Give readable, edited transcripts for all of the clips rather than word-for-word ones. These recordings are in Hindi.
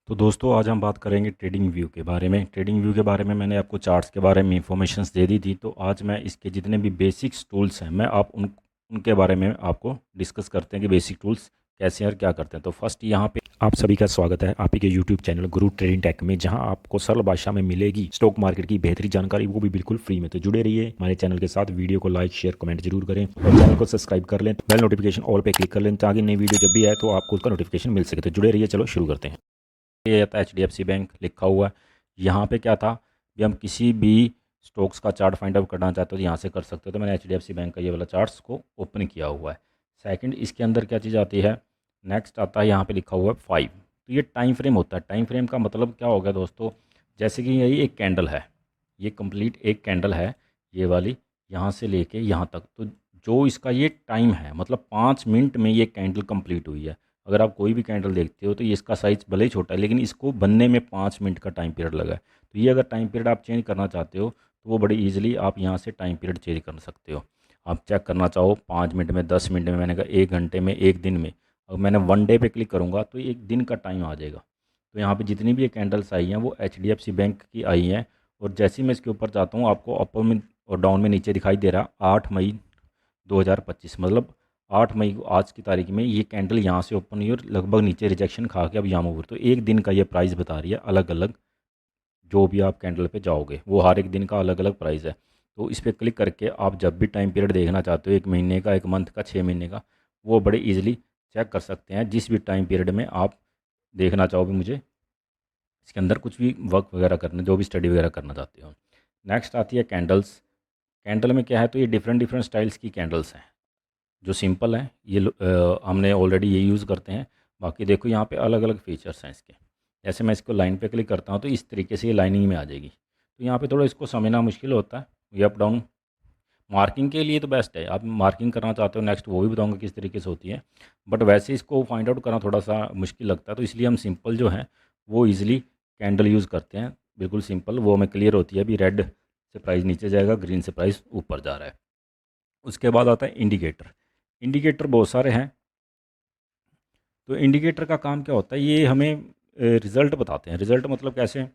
तो दोस्तों आज हम बात करेंगे ट्रेडिंग व्यू के बारे में। ट्रेडिंग व्यू के बारे में मैंने आपको चार्ट्स के बारे में इंफॉर्मेशंस दे दी थी, तो आज मैं इसके जितने भी बेसिक्स टूल्स हैं मैं आप उनके बारे में आपको डिस्कस करते हैं कि बेसिक टूल्स कैसे हैं और क्या करते हैं। तो फर्स्ट यहाँ पे आप सभी का स्वागत है आप ही के यूट्यूब चैनल गुरु ट्रेडिंग टेक में, जहां आपको सरल भाषा में मिलेगी स्टॉक मार्केट की बेहतरीन जानकारी, वो भी बिल्कुल फ्री में। तो जुड़े रहिए हमारे चैनल के साथ। वीडियो को लाइक शेयर कमेंट जरूर करें और चैनल को सब्सक्राइब कर लें, बेल नोटिफिकेशन ऑल पे क्लिक कर लें ताकि नई वीडियो जब भी आए तो आपको उसका नोटिफिकेशन मिल सके। तो जुड़े रहिए, चलो शुरू करते हैं। ये था HDFC बैंक लिखा हुआ है। यहाँ पे क्या था कि हम किसी भी स्टॉक्स का चार्ट फाइंड आउट करना चाहते हो तो यहाँ से कर सकते हो। तो मैंने HDFC बैंक का ये वाला चार्ट्स को ओपन किया हुआ है। सेकंड, इसके अंदर क्या चीज़ आती है, नेक्स्ट आता है यहाँ पे लिखा हुआ है 5। तो ये टाइम फ्रेम होता है। टाइम फ्रेम का मतलब क्या होगा दोस्तों, जैसे कि यही एक कैंडल है, ये कंप्लीट एक कैंडल है ये वाली, यहाँ से लेके यहाँ तक। तो जो इसका ये टाइम है, मतलब 5 मिनट में ये कैंडल कंप्लीट हुई है। अगर आप कोई भी कैंडल देखते हो तो ये इसका साइज़ भले ही छोटा है लेकिन इसको बनने में 5 मिनट का टाइम पीरियड लगा है। तो ये अगर टाइम पीरियड आप चेंज करना चाहते हो तो वो बड़ी ईजिली आप यहाँ से टाइम पीरियड चेंज कर सकते हो। आप चेक करना चाहो 5 मिनट में, 10 मिनट में, मैंने कहा 1 घंटे में, 1 दिन में। अगर मैंने 1 डे पे क्लिक करूँगा तो 1 दिन का टाइम आ जाएगा। तो यहाँ पे जितनी भी ये कैंडल्स आई हैं वो HDFC बैंक की आई हैं। और जैसे ही मैं इसके ऊपर जाता हूँ आपको अपर में और डाउन में नीचे दिखाई दे रहा 8 मई 2025, मतलब 8 मई को आज की तारीख में ये कैंडल यहाँ से ओपन हुई और लगभग नीचे रिजेक्शन खा के अब यहाँ मूव। तो एक दिन का ये प्राइस बता रही है अलग अलग, जो भी आप कैंडल पे जाओगे वो हर एक दिन का अलग अलग प्राइस है। तो इस पर क्लिक करके आप जब भी टाइम पीरियड देखना चाहते हो, 1 महीने का, 1 मंथ का, 6 महीने का, वो बड़े ईजिली चेक कर सकते हैं जिस भी टाइम पीरियड में आप देखना चाहोगे। मुझे इसके अंदर कुछ भी वर्क वगैरह करना, जो भी स्टडी वगैरह करना चाहते हो। नेक्स्ट आती है कैंडल्स। कैंडल में क्या है, तो ये डिफरेंट डिफरेंट स्टाइल्स की कैंडल्स हैं। जो सिंपल है ये हमने ऑलरेडी ये यूज़ करते हैं। बाकी देखो यहाँ पे अलग अलग फीचर्स हैं इसके। जैसे मैं इसको लाइन पे क्लिक करता हूँ तो इस तरीके से ये लाइनिंग में आ जाएगी। तो यहाँ पे थोड़ा इसको समझना मुश्किल होता है। ये अप डाउन मार्किंग के लिए तो बेस्ट है। आप मार्किंग करना चाहते हो नेक्स्ट, वो भी बताऊँगा किस तरीके से होती है। बट वैसे इसको फाइंड आउट करना थोड़ा सा मुश्किल लगता है, तो इसलिए हम सिंपल जो है वो ईज़िली कैंडल यूज़ करते हैं। बिल्कुल सिंपल, वो हमें क्लियर होती है। अभी रेड से प्राइस नीचे जाएगा, ग्रीन से प्राइस ऊपर जा रहा है। उसके बाद आता है इंडिकेटर। इंडिकेटर बहुत सारे हैं। तो इंडिकेटर का काम क्या होता है, ये हमें रिज़ल्ट बताते हैं। रिज़ल्ट मतलब कैसे,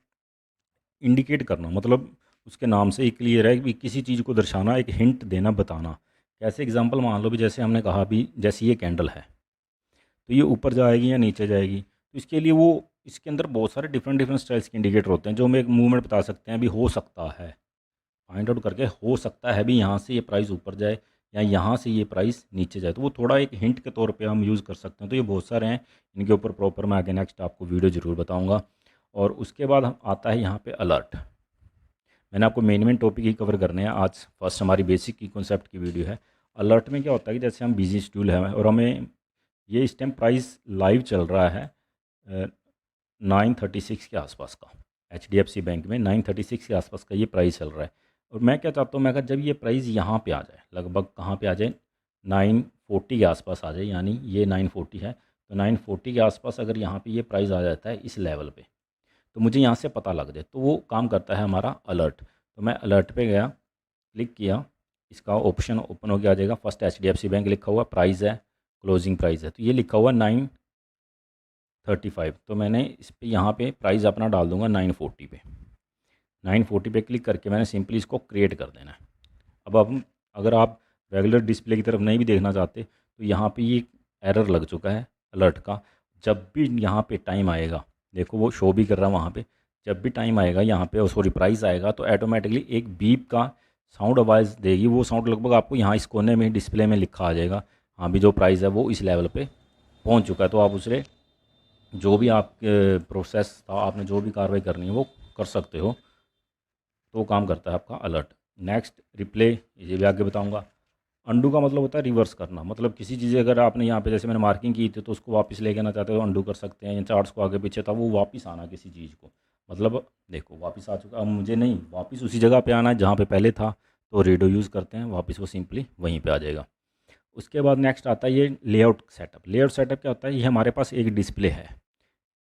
इंडिकेट करना, मतलब उसके नाम से ही क्लियर है कि किसी चीज़ को दर्शाना, एक हिंट देना, बताना। कैसे एग्जांपल मान लो भी, जैसे हमने कहा भी, जैसे ये कैंडल है तो ये ऊपर जाएगी या नीचे जाएगी। तो इसके लिए वो इसके अंदर बहुत सारे डिफरेंट डिफरेंट स्टाइल्स के इंडिकेटर होते हैं जो हमें एक मूवमेंट बता सकते हैं। भी हो सकता है फाइंड आउट करके, हो सकता है भी यहाँ से ये प्राइस ऊपर जाए या यहाँ से ये प्राइस नीचे जाए। तो वो थोड़ा एक हिंट के तौर पे हम यूज़ कर सकते हैं। तो ये बहुत सारे हैं, इनके ऊपर प्रॉपर मैं आगे नेक्स्ट आपको वीडियो ज़रूर बताऊँगा। और उसके बाद हम आता है यहाँ पे अलर्ट। मैंने आपको मेन टॉपिक ही कवर करने हैं आज। फर्स्ट हमारी बेसिक की कॉन्सेप्ट की वीडियो है। अलर्ट में क्या होता है कि जैसे हम बिजी शेड्यूल है और हमें ये इस टाइम प्राइस लाइव चल रहा है 936 के आसपास का। HDFC बैंक में 936 के आसपास का ये प्राइस चल रहा है। और मैं क्या चाहता हूँ, मैं कहा जब ये प्राइस यहाँ पे आ जाए, लगभग कहाँ पे आ जाए, 940 के आसपास आ जाए, यानी ये 940 है तो 940 के आसपास अगर यहाँ पे ये प्राइस आ जाता है इस लेवल पे, तो मुझे यहाँ से पता लग जाए। तो वो काम करता है हमारा अलर्ट। तो मैं अलर्ट पे गया, क्लिक किया, इसका ऑप्शन ओपन हो गया आ जाएगा। फर्स्ट HDFC बैंक लिखा हुआ, प्राइस है, क्लोजिंग प्राइस है, तो ये लिखा हुआ 935। तो मैंने इस पर यहाँ पे प्राइस अपना डाल दूंगा 940 पे। 940 पे क्लिक करके मैंने सिंपली इसको क्रिएट कर देना है। अब अगर आप रेगुलर डिस्प्ले की तरफ नहीं भी देखना चाहते तो यहाँ पे ये एरर लग चुका है अलर्ट का। जब भी यहाँ पे टाइम आएगा, देखो वो शो भी कर रहा है वहाँ पे, जब भी टाइम आएगा यहाँ पे, सॉरी प्राइस आएगा, तो ऑटोमेटिकली एक बीप का साउंड आवाज़ देगी। वो साउंड लगभग आपको यहाँ इस कोने में डिस्प्ले में लिखा आ जाएगा, हाँ भी जो प्राइस है वो इस लेवल पे पहुँच चुका है। तो आप उसे जो भी आप प्रोसेस था, आपने जो भी कार्रवाई करनी है वो कर सकते हो। तो वो काम करता है आपका अलर्ट। नेक्स्ट रिप्ले, ये भी आगे बताऊंगा। अंडू का मतलब होता है रिवर्स करना, मतलब किसी चीज़ अगर आपने यहाँ पे जैसे मैंने मार्किंग की थी तो उसको वापस लेके आना चाहते हो तो अंडू कर सकते हैं। या चार्ट्स को आगे पीछे था वो वापस आना किसी चीज़ को, मतलब देखो वापस आ चुका, अब मुझे नहीं वापस उसी जगह पे आना है जहाँ पे पहले था, तो रेडो यूज़ करते हैं, वापस वो सिंपली वहीं पे आ जाएगा। उसके बाद नेक्स्ट आता है ये लेआउट सेटअप। लेआउट सेटअप क्या होता है, ये हमारे पास एक डिस्प्ले है,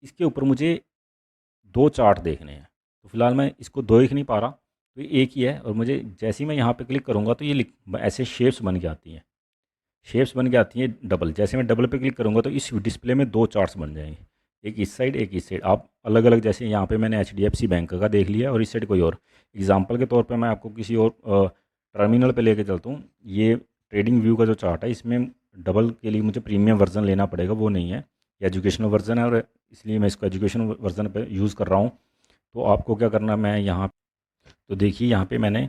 इसके ऊपर मुझे 2 चार्ट देखने हैं। तो फिलहाल मैं इसको 2 दिख नहीं पा रहा, तो ये एक ही है। और मुझे जैसे ही मैं यहाँ पे क्लिक करूँगा तो ये ऐसे शेप्स बन के आती हैं, शेप्स बन के आती हैं डबल। जैसे मैं डबल पे क्लिक करूँगा तो इस डिस्प्ले में 2 चार्ट्स बन जाएंगे। एक इस साइड एक इस साइड, आप अलग अलग, जैसे यहाँ पे मैंने HDFC बैंक का देख लिया और इस साइड कोई और। एग्जांपल के तौर पे मैं आपको किसी और टर्मिनल पे लेके चलता हूँ। ये ट्रेडिंग व्यू का जो चार्ट है, इसमें डबल के लिए मुझे प्रीमियम वर्जन लेना पड़ेगा, वो नहीं है, ये एजुकेशनल वर्जन है और इसलिए मैं इसको एजुकेशनल वर्जन पे यूज़ कर रहा हूँ। तो आपको क्या करना है, मैं यहाँ, तो देखिए यहाँ पे मैंने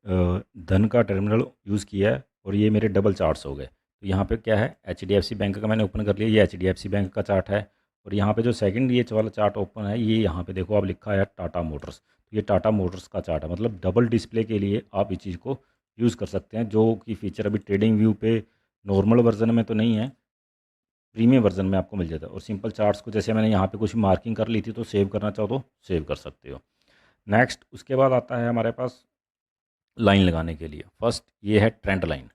धन का टर्मिनल यूज़ किया है और ये मेरे डबल चार्ट्स हो गए। तो यहाँ पे क्या है, HDFC बैंक का मैंने ओपन कर लिया, ये HDFC बैंक का चार्ट है। और यहाँ पे जो सेकंड ये वाला चार्ट ओपन है, ये यहाँ पे देखो आप लिखा है टाटा मोटर्स, तो ये टाटा मोटर्स का चार्ट है। मतलब डबल डिस्प्ले के लिए आप इस चीज़ को यूज़ कर सकते हैं, जो कि फ़ीचर अभी ट्रेडिंग व्यू पे नॉर्मल वर्जन में तो नहीं है, प्रीमियम वर्जन में आपको मिल जाता है। और सिंपल चार्ट्स को जैसे मैंने यहाँ पे कुछ मार्किंग कर ली थी, तो सेव करना चाहो तो सेव कर सकते हो। नेक्स्ट उसके बाद आता है हमारे पास लाइन लगाने के लिए। फर्स्ट ये है ट्रेंड लाइन।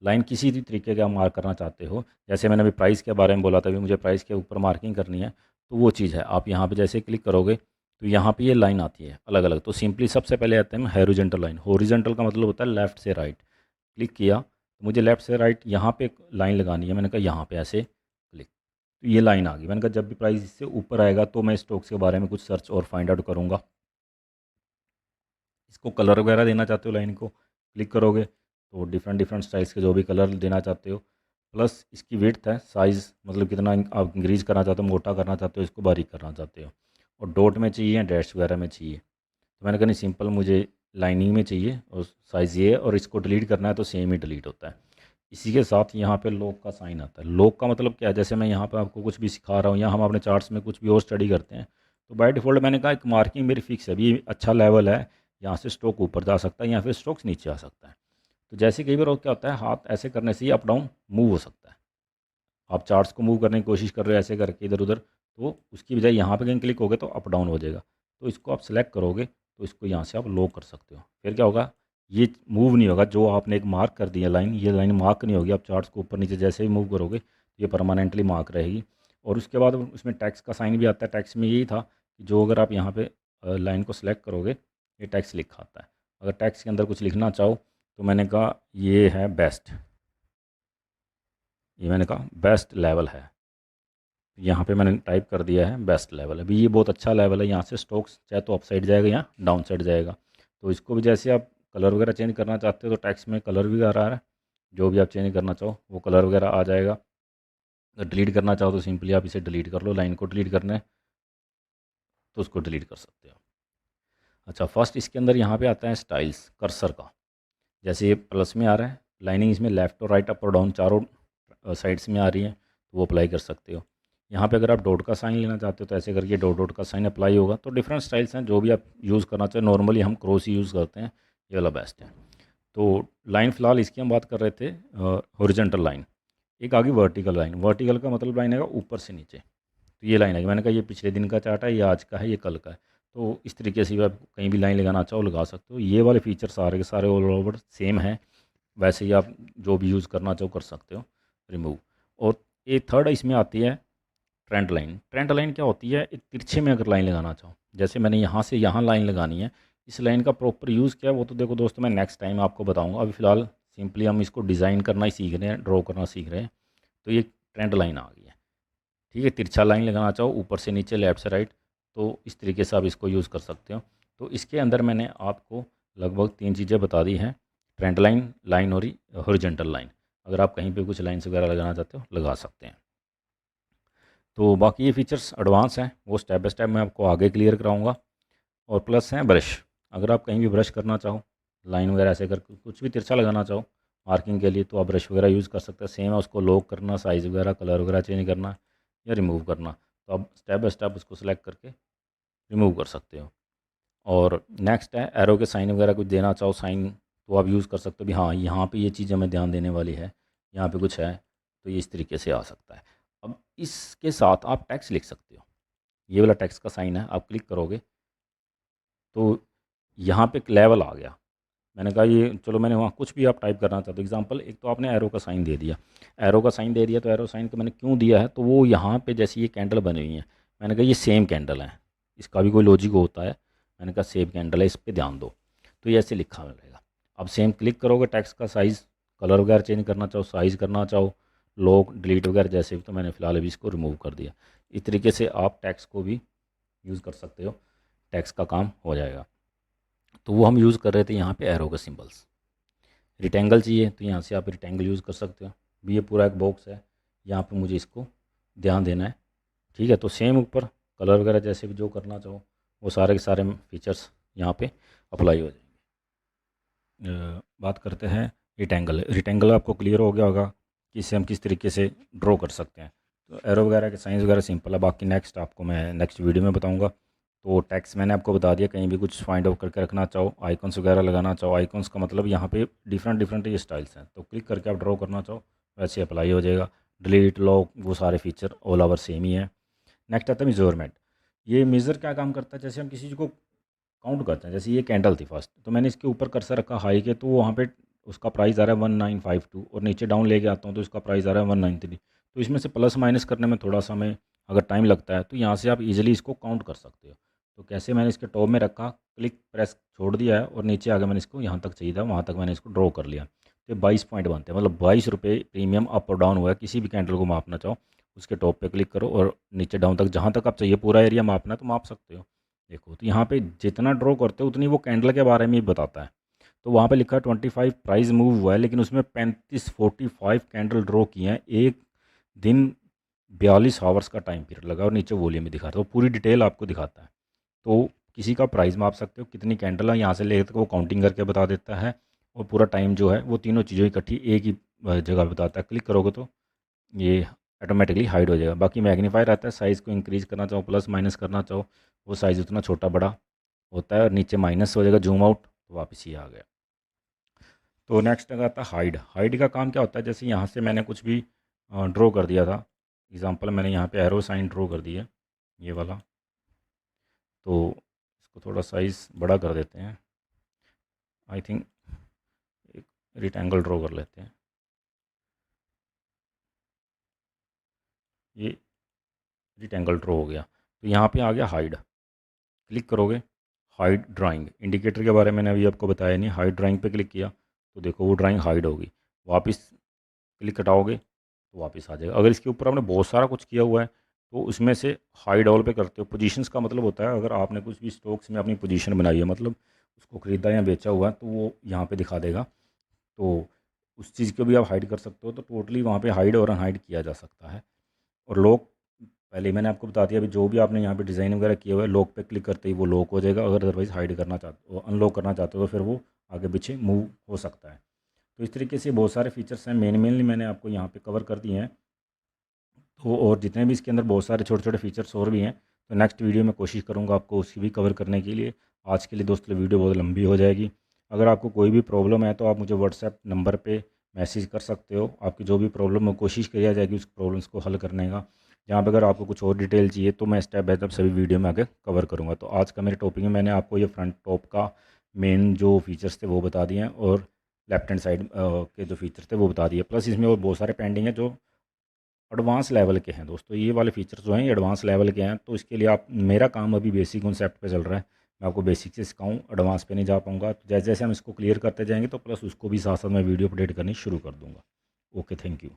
लाइन किसी भी तरीके का मार्क करना चाहते हो, जैसे मैंने अभी प्राइस के बारे में बोला था, अभी मुझे प्राइस के ऊपर मार्किंग करनी है, तो वो चीज़ है। आप यहाँ पे जैसे क्लिक करोगे तो यहाँ पे ये लाइन आती है अलग अलग। तो सिंपली सबसे पहले आते हैं हॉरिजॉन्टल लाइन। हॉरिजॉन्टल का मतलब होता है लेफ़्ट से राइट। क्लिक किया तो मुझे लेफ़्ट से राइट यहाँ पे एक लाइन लगानी है, मैंने कहा यहाँ पे ऐसे क्लिक, तो ये लाइन आ गई। मैंने कहा जब भी प्राइस इससे ऊपर आएगा तो मैं स्टॉक्स के बारे में कुछ सर्च और फाइंड आउट करूँगा। इसको कलर वगैरह देना चाहते हो लाइन को, क्लिक करोगे तो डिफरेंट डिफरेंट स्टाइल्स के जो भी कलर देना चाहते हो। प्लस इसकी विड्थ है, साइज़ मतलब कितना आप इंक्रीज़ करना चाहते हो, मोटा करना चाहते हो, इसको बारीक करना चाहते हो। और डॉट में चाहिए या डैश वगैरह में चाहिए, तो मैंने कहा नहीं सिंपल मुझे लाइनिंग में चाहिए और साइज़ ये है, और इसको डिलीट करना है तो सेम ही डिलीट होता है। इसी के साथ यहाँ पे लॉक का साइन आता है। लॉक का मतलब क्या है, जैसे मैं यहाँ पे आपको कुछ भी सिखा रहा हूँ या हम अपने चार्ट्स में कुछ भी और स्टडी करते हैं, तो बाय डिफ़ॉल्ट मैंने कहा एक मार्किंग मेरी फिक्स है, अभी अच्छा लेवल है, यहाँ से स्टॉक ऊपर जा सकता है या फिर स्टॉक्स नीचे आ सकता है। तो जैसे कई बार और क्या होता है, हाथ ऐसे करने से ही अप डाउन मूव हो सकता है। आप चार्ट्स को मूव करने की कोशिश कर रहे हो ऐसे करके इधर उधर, तो उसकी बजाय यहाँ पे कहीं क्लिक होगे तो अप डाउन हो जाएगा। तो इसको आप सेलेक्ट करोगे तो इसको यहाँ से आप लॉक कर सकते हो। फिर क्या होगा, ये मूव नहीं होगा। जो आपने एक मार्क कर दिया लाइन, ये लाइन मार्क नहीं होगी। आप चार्ट्स को ऊपर नीचे जैसे ही मूव करोगे तो ये परमानेंटली मार्क रहेगी। और उसके बाद उसमें टैक्स का साइन भी आता है। टैक्स में यही था कि जो अगर आप यहाँ पे लाइन को सिलेक्ट करोगे, ये टैक्स लिखा आता है। अगर टैक्स के अंदर कुछ लिखना चाहो तो मैंने कहा ये है बेस्ट, ये मैंने कहा बेस्ट लेवल है, यहाँ पे मैंने टाइप कर दिया है बेस्ट लेवल। अभी ये बहुत अच्छा लेवल है, यहाँ से स्टॉक्स चाहे तो अप साइड जाएगा या डाउन साइड जाएगा। तो इसको भी जैसे आप कलर वगैरह चेंज करना चाहते हो तो टैक्स में कलर भी आ रहा है, जो भी आप चेंज करना चाहो वो कलर वगैरह आ जाएगा। अगर डिलीट करना चाहो तो सिंपली आप इसे डिलीट कर लो, लाइन को डिलीट करना है तो उसको डिलीट कर सकते हो। अच्छा, फर्स्ट इसके अंदर यहाँ पे आता है स्टाइल्स कर्सर का। जैसे ये प्लस में आ रहा है, लाइनिंग इसमें लेफ़्ट और राइट अप और डाउन चारों साइड्स में आ रही है, तो वो अप्लाई कर सकते हो। यहाँ पे अगर आप डॉट का साइन लेना चाहते हो तो ऐसे करके डॉट डॉट का साइन अप्लाई होगा। तो डिफरेंट स्टाइल्स हैं, जो भी आप यूज़ करना चाहें। नॉर्मली हम क्रॉस ही यूज़ करते हैं, ये वाला बेस्ट है। तो लाइन फ़िलहाल इसकी हम बात कर रहे थे, हॉरिजॉन्टल लाइन। एक आगे वर्टिकल लाइन। वर्टिकल का मतलब लाइन है ऊपर से नीचे, तो ये लाइन है। मैंने कहा ये पिछले दिन का चार्ट है, ये आज का है, ये कल का है। तो इस तरीके से भी आप कहीं भी लाइन लगाना चाहो लगा सकते हो। ये वाले फीचर सारे के सारे ऑल ओवर सेम हैं, वैसे ही आप जो भी यूज़ करना चाहो कर सकते हो रिमूव। और एक थर्ड इसमें आती है ट्रेंड लाइन। ट्रेंड लाइन क्या होती है, एक तिरछे में अगर लाइन लगाना चाहो, जैसे मैंने यहाँ से यहाँ लाइन लगानी है, इस लाइन का प्रॉपर यूज़ क्या है वो तो देखो दोस्तों मैं नेक्स्ट टाइम आपको बताऊँगा। अभी फ़िलहाल सिंपली हम इसको डिज़ाइन करना ही सीख रहे हैं, ड्रॉ करना सीख रहे हैं। तो ये ट्रेंड लाइन आ गई है, ठीक है। तिरछा लाइन लगाना चाहो ऊपर से नीचे लेफ़्ट से राइट, तो इस तरीके से आप इसको यूज़ कर सकते हो। तो इसके अंदर मैंने आपको लगभग 3 चीज़ें बता दी हैं, ट्रेंड लाइन, लाइन और हॉरिजॉन्टल लाइन। अगर आप कहीं पे कुछ लाइन्स वगैरह लगाना चाहते हो लगा सकते हैं। तो बाकी ये फीचर्स एडवांस हैं, वो स्टेप बाय स्टेप मैं आपको आगे क्लियर कराऊंगा। और प्लस हैं ब्रश। अगर आप कहीं भी ब्रश करना चाहो, लाइन वगैरह ऐसे कर कुछ भी तिरछा लगाना चाहो मार्किंग के लिए, तो आप ब्रश वगैरह यूज़ कर सकते हैं। सेम है, उसको लॉक करना, साइज़ वगैरह, कलर वगैरह चेंज करना या रिमूव करना, तो आप स्टेप बाय स्टेप उसको सेलेक्ट करके रिमूव कर सकते हो। और नेक्स्ट है एरो के साइन वगैरह कुछ देना चाहो साइन, तो आप यूज़ कर सकते हो भी हाँ यहाँ पे ये चीज़ हमें ध्यान देने वाली है, यहाँ पे कुछ है, तो ये इस तरीके से आ सकता है। अब इसके साथ आप टेक्स्ट लिख सकते हो। ये वाला टेक्स्ट का साइन है, आप क्लिक करोगे तो यहाँ पे एक लेवल आ गया। मैंने कहा ये चलो, मैंने वहाँ कुछ भी आप टाइप करना चाहते हो। एग्जांपल, एक तो आपने एरो का साइन दे दिया, एरो का साइन दे दिया, तो एरो साइन का मैंने क्यों दिया है, तो वो यहाँ पे जैसे ये कैंडल बनी हुई है, मैंने कहा ये सेम कैंडल है, इसका भी कोई लॉजिक होता है। मैंने कहा सेम कैंडल है, इस पर ध्यान दो, तो ये ऐसे लिखा मिलेगा। अब सेम क्लिक करोगे, टेक्स्ट का साइज़, कलर वगैरह चेंज करना चाहो, साइज़ करना चाहो, लॉक डिलीट वगैरह जैसे भी, तो मैंने फ़िलहाल अभी इसको रिमूव कर दिया। इस तरीके से आप टेक्स्ट को भी यूज़ कर सकते हो, टेक्स्ट का काम हो जाएगा। तो वो हम यूज़ कर रहे थे यहाँ पे एरो के सिंबल्स। रिटेंगल चाहिए तो यहाँ से आप रिटेंगल यूज़ कर सकते हो। भी ये पूरा एक बॉक्स है, यहाँ पे मुझे इसको ध्यान देना है, ठीक है। तो सेम ऊपर कलर वगैरह जैसे भी जो करना चाहो वो सारे के सारे फीचर्स यहाँ पे अप्लाई हो जाएंगे। बात करते हैं रिटेंगल। रिटेंगल आपको क्लियर हो गया होगा कि इसे हम किस तरीके से ड्रॉ कर सकते हैं। तो एरो वगैरह के साइंस वगैरह सिंपल है, बाकी नेक्स्ट आपको मैं नेक्स्ट वीडियो में बताऊँगा। तो टेक्स्ट मैंने आपको बता दिया, कहीं भी कुछ फाइंड आउट करके रखना चाहो, आइकन्स वगैरह लगाना चाहो, आइकन्स का मतलब यहाँ पे डिफरेंट डिफरेंट ये स्टाइल्स हैं, तो क्लिक करके आप ड्रॉ करना चाहो वैसे अप्लाई हो जाएगा। डिलीट लॉक वो सारे फीचर ऑल ओवर सेम ही है। नेक्स्ट आता है मेजरमेंट। ये मेज़र क्या काम करता है, जैसे हम किसी चीज़ को काउंट करते हैं, जैसे ये कैंडल थी फर्स्ट, तो मैंने इसके ऊपर कर्सर रखा हाई के, तो वहाँ पे उसका प्राइस आ रहा है 1952, और नीचे डाउन लेके आता हूँ तो इसका प्राइस आ रहा है 193। तो इसमें से प्लस माइनस करने में थोड़ा सा हमें अगर टाइम लगता है तो यहाँ से आप इजीली इसको काउंट कर सकते हो। तो कैसे, मैंने इसके टॉप में रखा, क्लिक प्रेस छोड़ दिया है और नीचे आगे मैंने इसको यहाँ तक चाहिए था वहाँ तक मैंने इसको ड्रॉ कर लिया। तो 22 पॉइंट बनते हैं, मतलब 22 रुपये प्रीमियम अप और डाउन हुआ है। किसी भी कैंडल को मापना चाहो उसके टॉप पे क्लिक करो और नीचे डाउन तक जहाँ तक आप चाहिए पूरा एरिया मापना है तो माप सकते हो। देखो तो यहाँ पे जितना ड्रॉ करते हो उतनी वो कैंडल के बारे में ही बताता है। तो वहाँ पे लिखा है 25 प्राइस मूव हुआ है, लेकिन उसमें 45 कैंडल ड्रॉ किए हैं, एक दिन 42 आवर्स का टाइम पीरियड लगा, और नीचे वॉल्यूम भी दिखाता है, तो पूरी डिटेल आपको दिखाता है। तो किसी का प्राइस माप सकते हो, कितनी कैंडल है यहाँ से लेकर वो काउंटिंग करके बता देता है, और पूरा टाइम जो है वो तीनों चीज़ों इकट्ठी एक ही जगह बताता है। क्लिक करोगे तो ये ऑटोमेटिकली हाइड हो जाएगा। बाकी मैग्नीफाई रहता है, साइज़ को इंक्रीज़ करना चाहो प्लस माइनस करना चाहो वो साइज़ उतना छोटा बड़ा होता है, और नीचे माइनस हो जाएगा जूम आउट तो वापस ये आ गया। तो नेक्स्ट अगर आता है हाइड। हाइड का काम क्या होता है, जैसे यहाँ से मैंने कुछ भी ड्रॉ कर दिया था, एग्जांपल मैंने यहाँ पे एरो साइन ड्रॉ कर दिया ये वाला, तो इसको थोड़ा साइज़ बड़ा कर देते हैं। आई थिंक एक रेक्टेंगल ड्रॉ कर लेते हैं। ये रेक्टेंगल ड्रॉ हो गया, तो यहाँ पे आ गया हाइड। क्लिक करोगे हाइड ड्राइंग, इंडिकेटर के बारे में मैंने अभी आपको बताया नहीं, हाइड ड्राइंग पे क्लिक किया तो देखो वो ड्राइंग हाइड होगी। वापस क्लिक कटाओगे तो वापस आ जाएगा। अगर इसके ऊपर आपने बहुत सारा कुछ किया हुआ है तो उसमें से हाइड ऑल पे करते हो। पोजीशंस का मतलब होता है अगर आपने कुछ भी स्टॉक्स में अपनी पोजीशन बनाई है, मतलब उसको ख़रीदा या बेचा हुआ है, तो वो यहाँ पे दिखा देगा। तो उस चीज़ को भी आप हाइड कर सकते हो। तो टोटली वहाँ पे हाइड और अनहाइड किया जा सकता है। और लॉक पहले ही मैंने आपको बता दिया, अभी जो भी आपने यहाँ पे डिज़ाइन वगैरह किए हुए है लॉक पे क्लिक करते ही वो लॉक हो जाएगा। अगर अदरवाइज़ हाइड करना चाहते हो, अनलॉक करना चाहते हो, तो फिर वो आगे पीछे मूव हो सकता है। तो इस तरीके से बहुत सारे फीचर्स हैं, मेनली मैंने आपको यहाँ पे कवर कर दिए हैं। तो और जितने भी इसके अंदर बहुत सारे छोटे छोटे फीचर्स और भी हैं, तो नेक्स्ट वीडियो में कोशिश करूँगा आपको उसकी भी कवर करने के लिए। आज के लिए दोस्तों वीडियो बहुत लंबी हो जाएगी। अगर आपको कोई भी प्रॉब्लम है तो आप मुझे व्हाट्सएप नंबर पे मैसेज कर सकते हो। आपकी जो भी प्रॉब्लम हो कोशिश किया जाएगी उस प्रॉब्लम्स को हल करने का। जहाँ पे अगर आपको कुछ और डिटेल चाहिए तो मैं स्टेप बाय स्टेप सभी वीडियो में आगे कवर करूँगा। तो आज का मेरे टॉपिक में मैंने आपको ये फ्रंट टॉप का मेन जो फीचर्स थे वो बता दिए हैं, और लेफ्ट हैंड साइड के जो फीचर्स थे वो बता दिए, प्लस इसमें और बहुत सारे पेंडिंग हैं जो एडवांस लेवल के हैं। दोस्तों ये वाले फीचर्स जो हैं ये एडवांस लेवल के हैं, तो इसके लिए आप, मेरा काम अभी बेसिक कॉन्सेप्ट पे चल रहा है, मैं आपको बेसिक से सिखाऊँ, एडवांस पे नहीं जा पाऊँगा। तो जैसे जैसे हम इसको क्लियर करते जाएंगे तो प्लस उसको भी साथ साथ मैं वीडियो अपडेट करनी शुरू कर दूँगा। Okay, thank you.